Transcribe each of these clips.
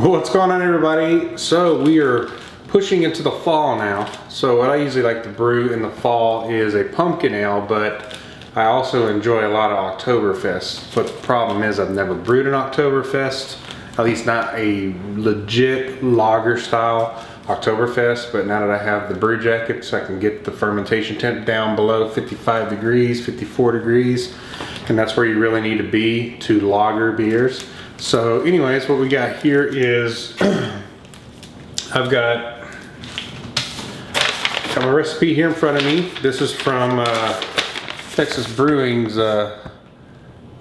What's going on, everybody? So we are pushing into the fall now. So what I usually like to brew in the fall is a pumpkin ale, but I also enjoy a lot of Oktoberfest. But the problem is I've never brewed an Oktoberfest, at least not a legit lager style Oktoberfest. But now that I have the brew jacket, so I can get the fermentation temp down below 55 degrees, 54 degrees, and that's where you really need to be to lager beers. So anyways, what we got here is I've got a recipe here in front of me. This is from Texas Brewing's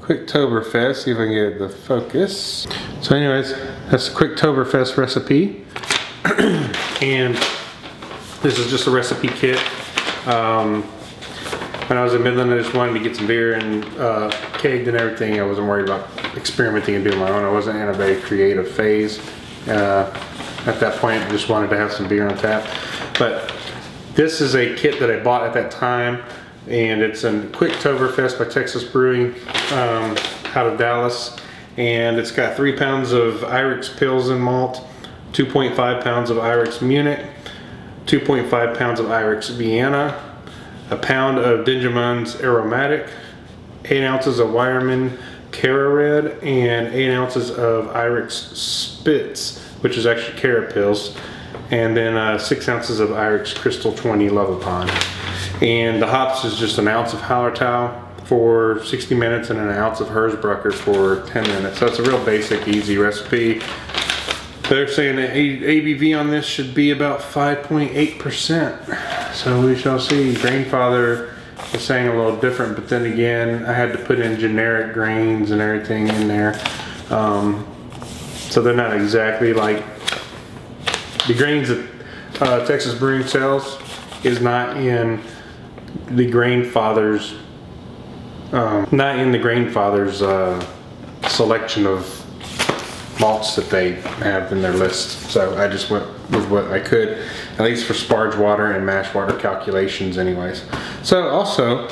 Oktoberfest. See if I can get the focus. So anyways, that's the Oktoberfest recipe. And this is just a recipe kit. When I was in Midland, I just wanted to get some beer and kegged and everything. I wasn't worried about experimenting and doing my own. I wasn't in a very creative phase. At that point, I just wanted to have some beer on tap. But this is a kit that I bought at that time, and it's a Oktoberfest by Texas Brewing out of Dallas. And it's got 3 pounds of Irix Pilsen malt, 2.5 pounds of Irix Munich, 2.5 pounds of Irix Vienna, a pound of Dingemann's Aromatic, 8 ounces of Weyermann Cara Red, and 8 ounces of Irix Spitz, which is actually Carapils, and then 6 ounces of Irix Crystal 20 Lovapon. And the hops is just an ounce of Hallertau for 60 minutes and an ounce of Hersbrucker for 10 minutes. So it's a real basic, easy recipe. They're saying the ABV on this should be about 5.8%. So we shall see. Grainfather is saying a little different, but then again, I had to put in generic grains and everything in there. So they're not exactly like the grains that Texas Brewing sells is not in the Grainfather's selection of malts that they have in their list. So I just went with what I could, at least for sparge water and mash water calculations anyways. So also,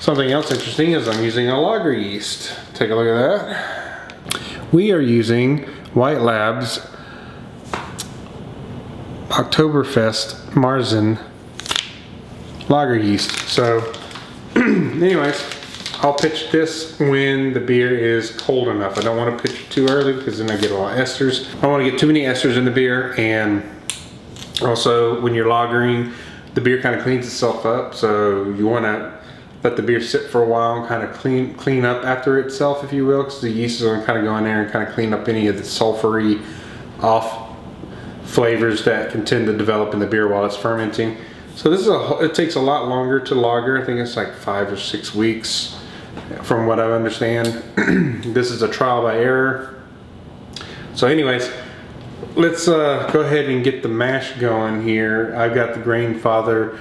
something else interesting is I'm using a lager yeast. Take a look at that. We are using White Labs Oktoberfest Marzen lager yeast. So anyways, I'll pitch this when the beer is cold enough. I don't want to pitch it too early because then I get a lot of esters. I don't want to get too many esters in the beer, and also when you're lagering, the beer kind of cleans itself up. So you want to let the beer sit for a while and kind of clean up after itself, if you will, because the yeast is going to kind of go in there and kind of clean up any of the sulfury off flavors that can tend to develop in the beer while it's fermenting. So this is it takes a lot longer to lager. I think it's like 5 or 6 weeks from what I understand. This is a trial by error. So anyways, let's go ahead and get the mash going here. I've got the Grainfather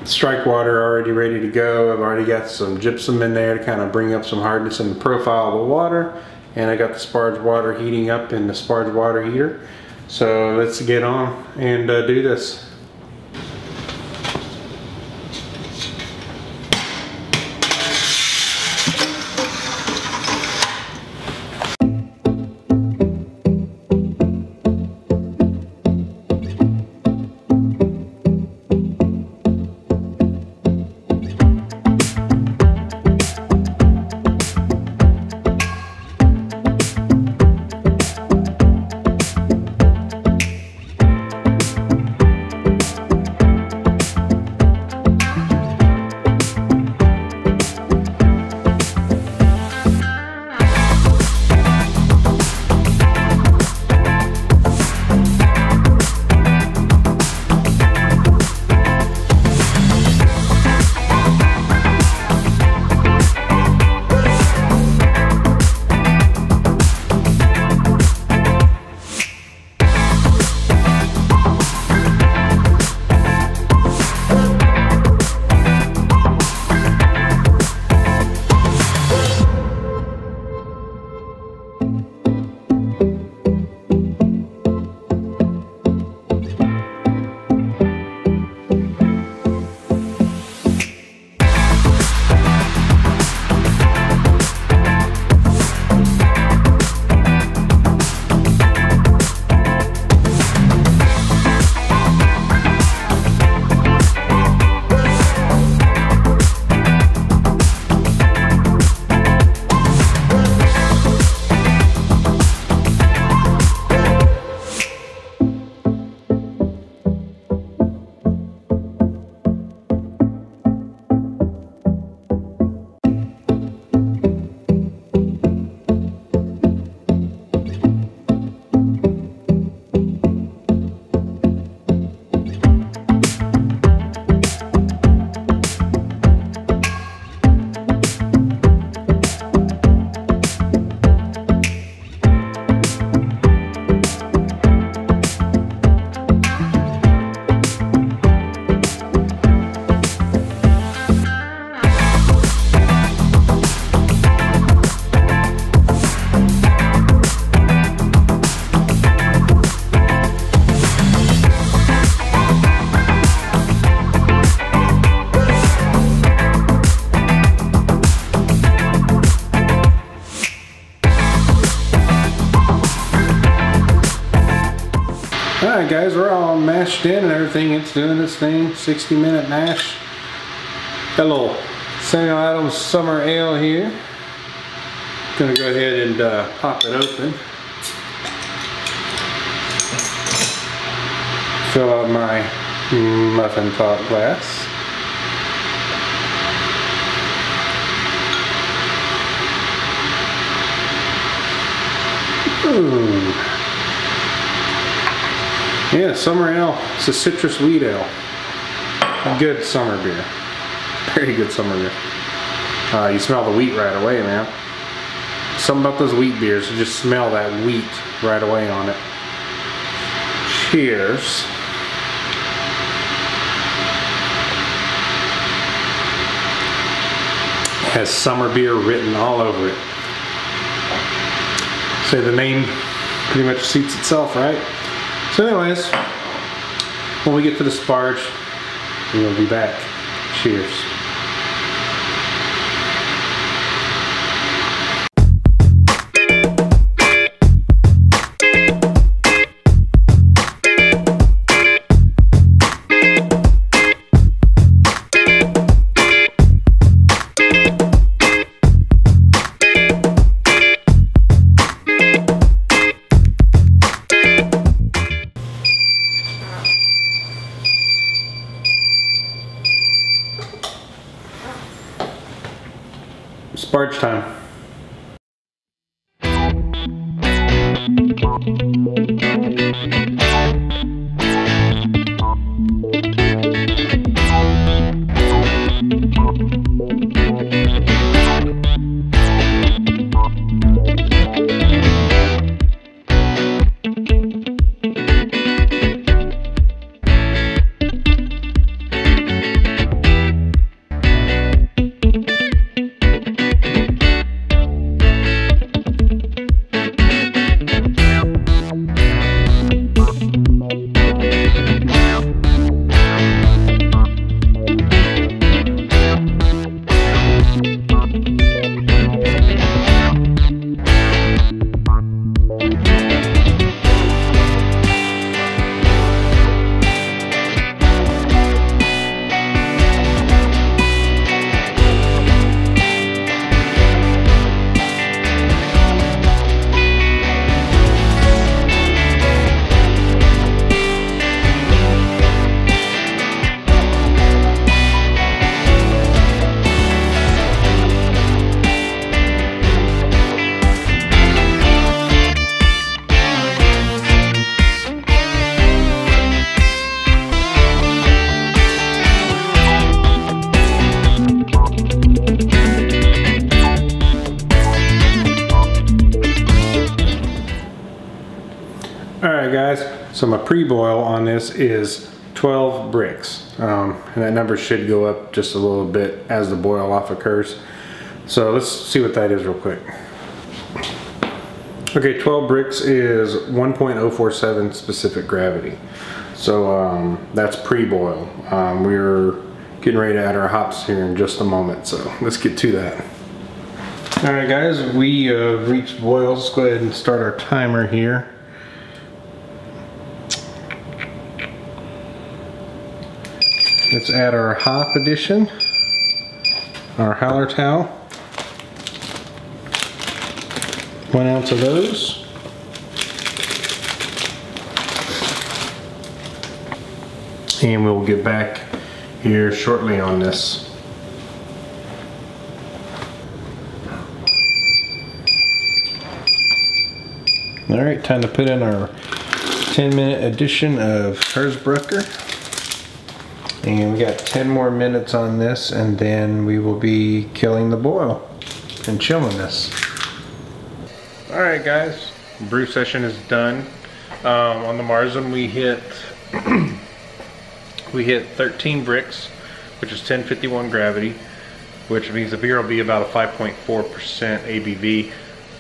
strike water already ready to go. I've already got some gypsum in there to kind of bring up some hardness in the profile of the water. And I got the sparge water heating up in the sparge water heater. So let's get on and do this. Alright guys, we're all mashed in and everything. It's doing its thing. 60-minute mash. Got a little Samuel Adams Summer Ale here. Gonna go ahead and pop it open. Fill out my muffin top glass. Ooh. Yeah, summer ale. It's a citrus wheat ale. A good summer beer. Very good summer beer. You smell the wheat right away, man. Something about those wheat beers, you just smell that wheat right away on it. Cheers. It has summer beer written all over it. So the name pretty much suits itself, right? So anyways, when we get to the sparge, we'll be back. Cheers. Sparge time. Alright guys, so my pre-boil on this is 12 bricks. And that number should go up just a little bit as the boil off occurs. So let's see what that is real quick. Okay, 12 bricks is 1.047 specific gravity. So that's pre-boil. We're getting ready to add our hops here in just a moment, so let's get to that. Alright guys, we reached boil. Let's go ahead and start our timer here. Let's add our hop addition, our Hallertau, 1 ounce of those. And we'll get back here shortly on this. Alright, time to put in our 10-minute addition of Herzbrucker. And we got 10 more minutes on this, and then we will be killing the boil and chilling this. Alright guys, brew session is done. On the Marzen we hit 13 bricks, which is 1051 gravity, which means the beer will be about a 5.4% ABV.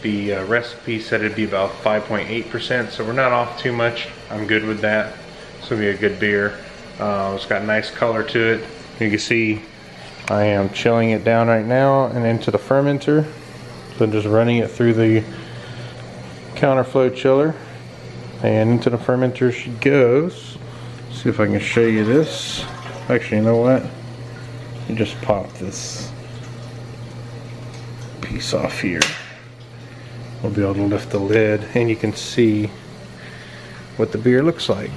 The recipe said it'd be about 5.8%, so we're not off too much. I'm good with that. It's gonna be a good beer. It's got a nice color to it. You can see I am chilling it down right now and into the fermenter. So just running it through the counterflow chiller. And into the fermenter she goes. See if I can show you this. Actually, you know what? You just pop this piece off here. We'll be able to lift the lid and you can see what the beer looks like.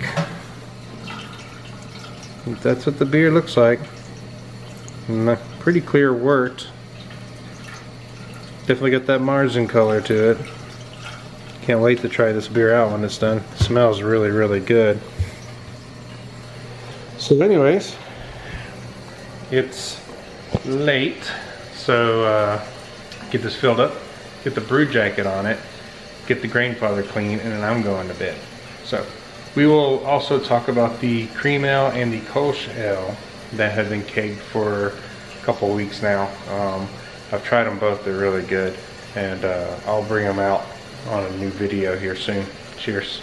That's what the beer looks like. Pretty clear wort. Definitely got that marzipan color to it. Can't wait to try this beer out when it's done. It smells really, really good. So anyways, it's late, so get this filled up, get the brew jacket on it, get the Grainfather clean, and then I'm going to bed. So we will also talk about the cream ale and the Kolsch ale that have been kegged for a couple weeks now. I've tried them both, they're really good, and I'll bring them out on a new video here soon. Cheers.